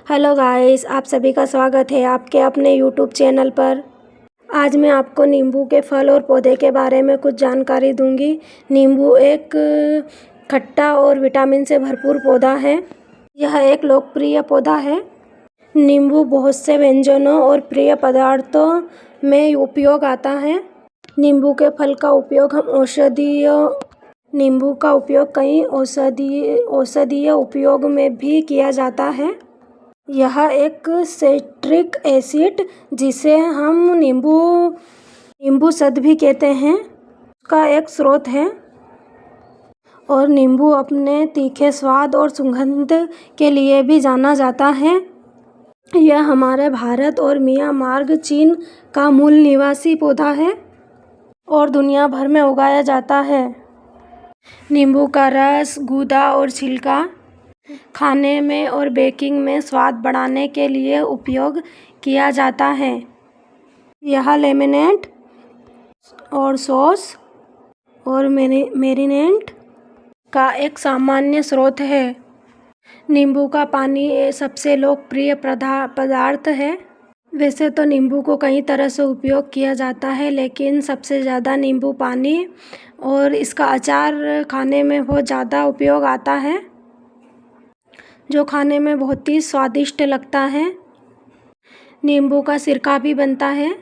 Hello guys, आप सभी का स्वागत है आपके अपने यूट्यूब चैनल पर। आज मैं आपको नींबू के फल और पौधे के बारे में कुछ जानकारी दूंगी। नींबू एक खट्टा और विटामिन से भरपूर पौधा है। यह एक लोकप्रिय पौधा है। नींबू बहुत से व्यंजनों और पेय पदार्थों में उपयोग आता है। नींबू के फल का उपयोग नींबू का उपयोग कई औषधीय उपयोग में भी किया जाता है। यह एक सिट्रिक एसिड, जिसे हम नींबू शहद भी कहते हैं, का एक स्रोत है। और नींबू अपने तीखे स्वाद और सुगंध के लिए भी जाना जाता है। यह हमारे भारत और म्यांमार, चीन का मूल निवासी पौधा है और दुनिया भर में उगाया जाता है। नींबू का रस, गूदा और छिलका खाने में और बेकिंग में स्वाद बढ़ाने के लिए उपयोग किया जाता है। यह लेमनेड और सॉस और मैरिनेड का एक सामान्य स्रोत है। नींबू का पानी सबसे लोकप्रिय पदार्थ है। वैसे तो नींबू को कई तरह से उपयोग किया जाता है, लेकिन सबसे ज़्यादा नींबू पानी और इसका अचार खाने में बहुत ज़्यादा उपयोग आता है, जो खाने में बहुत ही स्वादिष्ट लगता है। नींबू का सिरका भी बनता है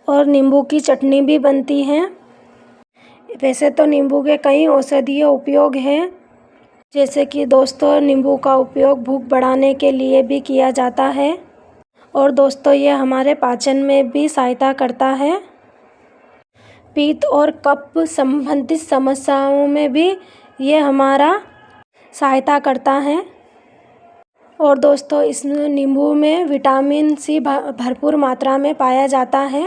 और नींबू की चटनी भी बनती है। वैसे तो नींबू के कई औषधीय उपयोग हैं, जैसे कि दोस्तों नींबू का उपयोग भूख बढ़ाने के लिए भी किया जाता है। और दोस्तों यह हमारे पाचन में भी सहायता करता है। पित्त और कफ संबंधित समस्याओं में भी यह हमारा सहायता करता है। और दोस्तों इस नींबू में विटामिन सी भरपूर मात्रा में पाया जाता है।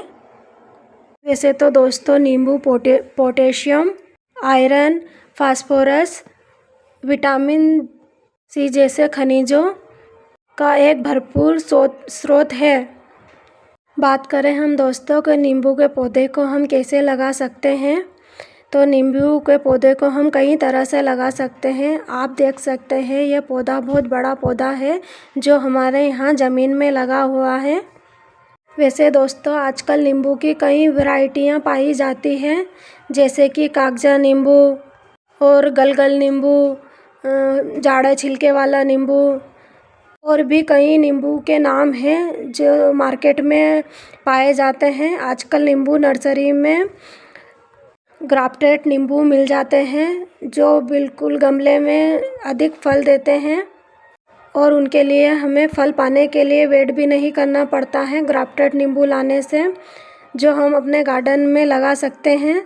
वैसे तो दोस्तों नींबू potassium, iron, phosphorus, vitamin C जैसे खनिजों का एक भरपूर स्रोत है। बात करें हम दोस्तों के नींबू के पौधे को हम कैसे लगा सकते हैं, तो नींबू के पौधे को हम कई तरह से लगा सकते हैं। आप देख सकते हैं यह पौधा बहुत बड़ा पौधा है, जो हमारे यहाँ ज़मीन में लगा हुआ है। वैसे दोस्तों आजकल नींबू की कई वैरायटियाँ पाई जाती हैं, जैसे कि कागजा नींबू और गलगल नींबू, जाड़ा छिलके वाला नींबू, और भी कई नींबू के नाम हैं जो मार्केट में पाए जाते हैं। आजकल नींबू नर्सरी में ग्राफ्टेड नींबू मिल जाते हैं, जो बिल्कुल गमले में अधिक फल देते हैं और उनके लिए हमें फल पाने के लिए वेट भी नहीं करना पड़ता है। ग्राफ्टेड नींबू लाने से जो हम अपने गार्डन में लगा सकते हैं।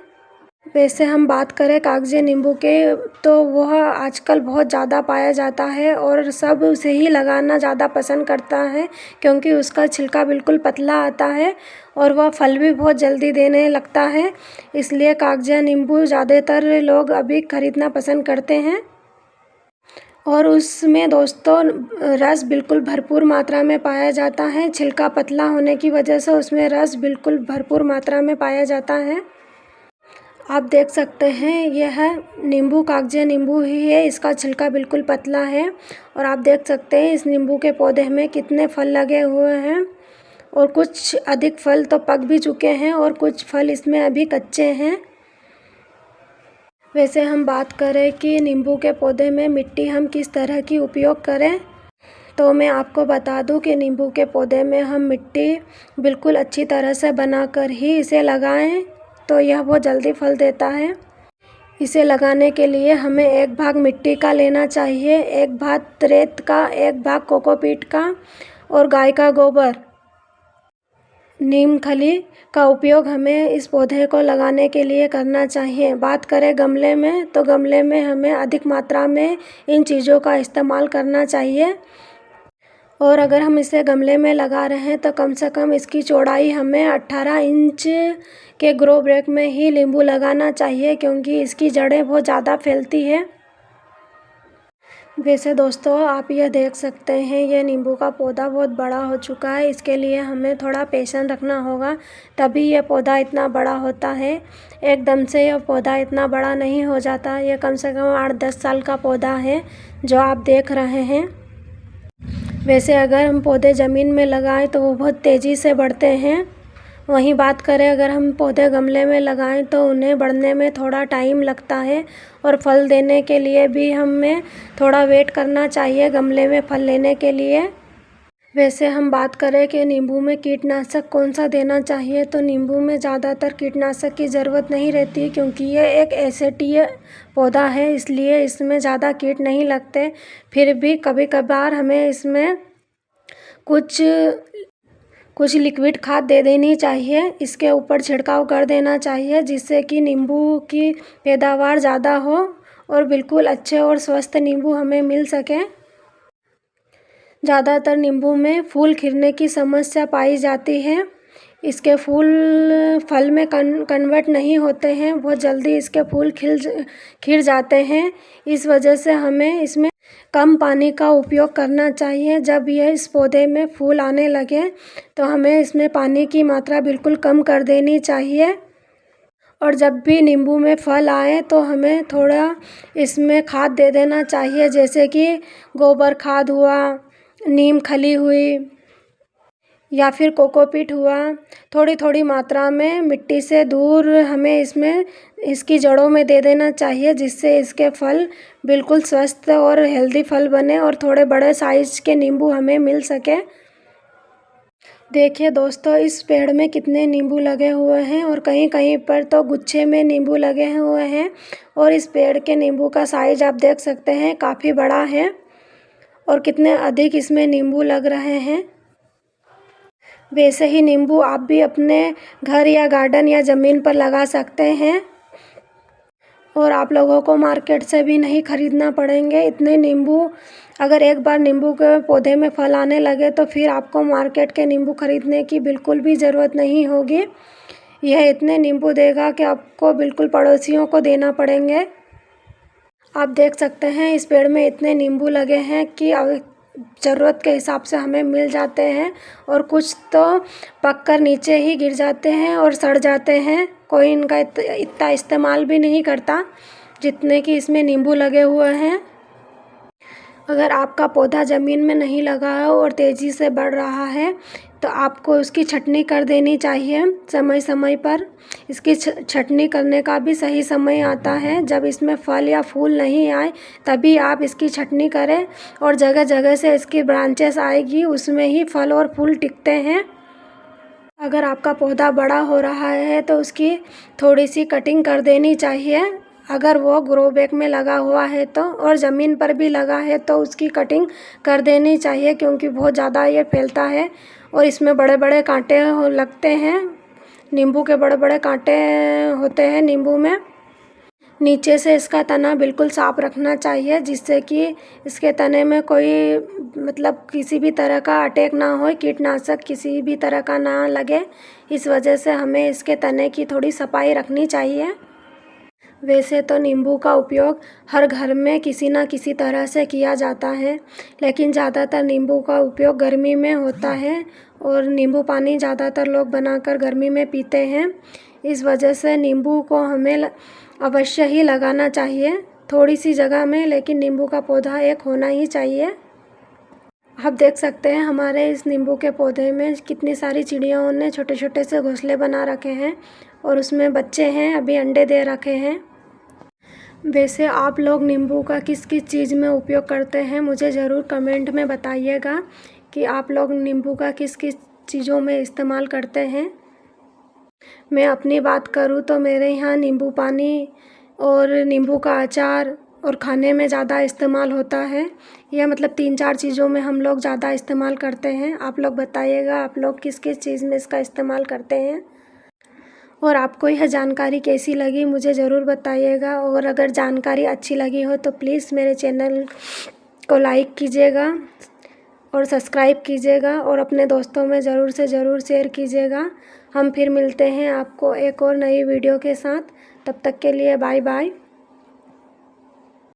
वैसे हम बात करें कागजी नींबू के, तो वह आजकल बहुत ज़्यादा पाया जाता है और सब उसे ही लगाना ज़्यादा पसंद करता है, क्योंकि उसका छिलका बिल्कुल पतला आता है और वह फल भी बहुत जल्दी देने लगता है। इसलिए कागजी नींबू ज़्यादातर लोग अभी ख़रीदना पसंद करते हैं। और उसमें दोस्तों रस बिल्कुल भरपूर मात्रा में पाया जाता है। छिलका पतला होने की वजह से उसमें रस बिल्कुल भरपूर मात्रा में पाया जाता है। आप देख सकते हैं यह नींबू कागजी नींबू ही है, इसका छिलका बिल्कुल पतला है। और आप देख सकते हैं इस नींबू के पौधे में कितने फल लगे हुए हैं, और कुछ अधिक फल तो पक भी चुके हैं और कुछ फल इसमें अभी कच्चे हैं। वैसे हम बात करें कि नींबू के पौधे में मिट्टी हम किस तरह की उपयोग करें, तो मैं आपको बता दूं कि नींबू के पौधे में हम मिट्टी बिल्कुल अच्छी तरह से बनाकर ही इसे लगाएं, तो यह बहुत जल्दी फल देता है। इसे लगाने के लिए हमें एक भाग मिट्टी का लेना चाहिए, एक भाग रेत का, एक भाग कोकोपीट का और गाय का गोबर, नीम खली का उपयोग हमें इस पौधे को लगाने के लिए करना चाहिए। बात करें गमले में, तो गमले में हमें अधिक मात्रा में इन चीज़ों का इस्तेमाल करना चाहिए। और अगर हम इसे गमले में लगा रहे हैं तो कम से कम इसकी चौड़ाई हमें 18 इंच के ग्रो बैग में ही नींबू लगाना चाहिए, क्योंकि इसकी जड़ें बहुत ज़्यादा फैलती है। वैसे दोस्तों आप यह देख सकते हैं यह नींबू का पौधा बहुत बड़ा हो चुका है। इसके लिए हमें थोड़ा पेशेंस रखना होगा, तभी यह पौधा इतना बड़ा होता है। एकदम से यह पौधा इतना बड़ा नहीं हो जाता। यह कम से कम 8-10 साल का पौधा है जो आप देख रहे हैं। वैसे अगर हम पौधे ज़मीन में लगाएं तो वो बहुत तेज़ी से बढ़ते हैं। वहीं बात करें अगर हम पौधे गमले में लगाएं तो उन्हें बढ़ने में थोड़ा टाइम लगता है और फल देने के लिए भी हमें थोड़ा वेट करना चाहिए गमले में फल लेने के लिए। वैसे हम बात करें कि नींबू में कीटनाशक कौन सा देना चाहिए, तो नींबू में ज़्यादातर कीटनाशक की ज़रूरत नहीं रहती क्योंकि ये एक एसिडीय पौधा है, इसलिए इसमें ज़्यादा कीट नहीं लगते। फिर भी कभी कभार हमें इसमें कुछ लिक्विड खाद दे देनी चाहिए, इसके ऊपर छिड़काव कर देना चाहिए जिससे कि नींबू की पैदावार ज़्यादा हो और बिल्कुल अच्छे और स्वस्थ नींबू हमें मिल सकें। ज़्यादातर नींबू में फूल खिलने की समस्या पाई जाती है। इसके फूल फल में कन्वर्ट नहीं होते हैं, बहुत जल्दी इसके फूल खिल जाते हैं। इस वजह से हमें इसमें कम पानी का उपयोग करना चाहिए। जब यह इस पौधे में फूल आने लगे तो हमें इसमें पानी की मात्रा बिल्कुल कम कर देनी चाहिए। और जब भी नींबू में फल आए तो हमें थोड़ा इसमें खाद दे देना चाहिए, जैसे कि गोबर खाद हुआ, नीम खली हुई या फिर कोकोपीट हुआ। थोड़ी थोड़ी मात्रा में मिट्टी से दूर हमें इसमें इसकी जड़ों में दे देना चाहिए जिससे इसके फल बिल्कुल स्वस्थ और हेल्दी फल बने और थोड़े बड़े साइज़ के नींबू हमें मिल सके। देखिए दोस्तों, इस पेड़ में कितने नींबू लगे हुए हैं और कहीं कहीं पर तो गुच्छे में नींबू लगे हुए हैं। और इस पेड़ के नींबू का साइज़ आप देख सकते हैं, काफ़ी बड़ा है और कितने अधिक इसमें नींबू लग रहे हैं। वैसे ही नींबू आप भी अपने घर या गार्डन या ज़मीन पर लगा सकते हैं और आप लोगों को मार्केट से भी नहीं ख़रीदना पड़ेंगे इतने नींबू। अगर एक बार नींबू के पौधे में फल आने लगे तो फिर आपको मार्केट के नींबू ख़रीदने की बिल्कुल भी ज़रूरत नहीं होगी। यह इतने नींबू देगा कि आपको बिल्कुल पड़ोसियों को देना पड़ेंगे। आप देख सकते हैं इस पेड़ में इतने नींबू लगे हैं कि ज़रूरत के हिसाब से हमें मिल जाते हैं और कुछ तो पककर नीचे ही गिर जाते हैं और सड़ जाते हैं। कोई इनका इतना इस्तेमाल भी नहीं करता जितने कि इसमें नींबू लगे हुए हैं। अगर आपका पौधा ज़मीन में नहीं लगा है और तेज़ी से बढ़ रहा है तो आपको उसकी छटनी कर देनी चाहिए समय समय पर। इसकी छटनी करने का भी सही समय आता है जब इसमें फल या फूल नहीं आए, तभी आप इसकी छटनी करें और जगह जगह से इसकी ब्रांचेस आएगी, उसमें ही फल और फूल टिकते हैं। अगर आपका पौधा बड़ा हो रहा है तो उसकी थोड़ी सी कटिंग कर देनी चाहिए। अगर वो ग्रो बैग में लगा हुआ है तो, और ज़मीन पर भी लगा है तो उसकी कटिंग कर देनी चाहिए क्योंकि बहुत ज़्यादा ये फैलता है और इसमें बड़े बड़े कांटे लगते हैं। नींबू के बड़े बड़े कांटे होते हैं नींबू में। नीचे से इसका तना बिल्कुल साफ़ रखना चाहिए जिससे कि इसके तने में कोई किसी भी तरह का अटैक ना हो, कीटनाशक किसी भी तरह का ना लगे। इस वजह से हमें इसके तने की थोड़ी सफाई रखनी चाहिए। वैसे तो नींबू का उपयोग हर घर में किसी न किसी तरह से किया जाता है, लेकिन ज़्यादातर नींबू का उपयोग गर्मी में होता है और नींबू पानी ज़्यादातर लोग बनाकर गर्मी में पीते हैं। इस वजह से नींबू को हमें अवश्य ही लगाना चाहिए थोड़ी सी जगह में, लेकिन नींबू का पौधा एक होना ही चाहिए। आप देख सकते हैं हमारे इस नींबू के पौधे में कितनी सारी चिड़ियों ने छोटे छोटे से घोंसले बना रखे हैं और उसमें बच्चे हैं, अभी अंडे दे रखे हैं। वैसे आप लोग नींबू का किस किस चीज़ में उपयोग करते हैं मुझे ज़रूर कमेंट में बताइएगा कि आप लोग नींबू का किस किस चीज़ों में इस्तेमाल करते हैं। मैं अपनी बात करूँ तो मेरे यहाँ नींबू पानी और नींबू का अचार और खाने में ज़्यादा इस्तेमाल होता है। यह 3-4 चीज़ों में हम लोग ज़्यादा इस्तेमाल करते हैं। आप लोग बताइएगा आप लोग किस किस चीज़ में इसका इस्तेमाल करते हैं और आपको यह जानकारी कैसी लगी मुझे ज़रूर बताइएगा। और अगर जानकारी अच्छी लगी हो तो प्लीज़ मेरे चैनल को लाइक कीजिएगा और सब्सक्राइब कीजिएगा और अपने दोस्तों में ज़रूर से ज़रूर शेयर कीजिएगा। हम फिर मिलते हैं आपको एक और नई वीडियो के साथ। तब तक के लिए बाय बाय।